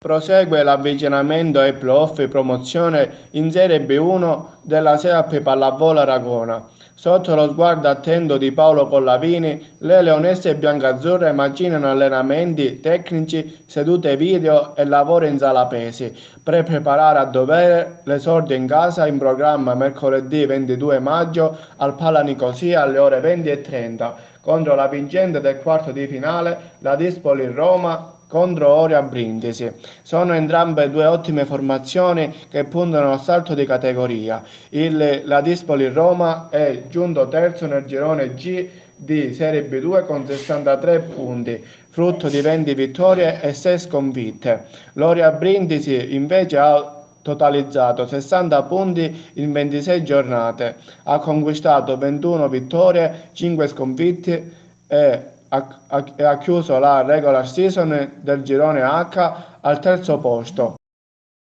Prosegue l'avvicinamento ai playoff promozione in Serie B1 della SEAP Pallavolo Aragona. Sotto lo sguardo attento di Paolo Collavini, le leonesse biancazzurre macinano allenamenti tecnici, sedute video e lavoro in sala pesi, per preparare a dovere l'esordio in casa in programma mercoledì 22 maggio al Pala Nicosia alle ore 20:30 contro la vincente del quarto di finale, la Dispoli Roma contro Oria Brindisi. Sono entrambe due ottime formazioni che puntano al salto di categoria. La Dispoli Roma è giunto terzo nel girone G di Serie B2 con 63 punti, frutto di 20 vittorie e 6 sconfitte. L'Oria Brindisi invece ha totalizzato 60 punti in 26 giornate, ha conquistato 21 vittorie, 5 sconfitte e ha chiuso la regular season del girone H al terzo posto.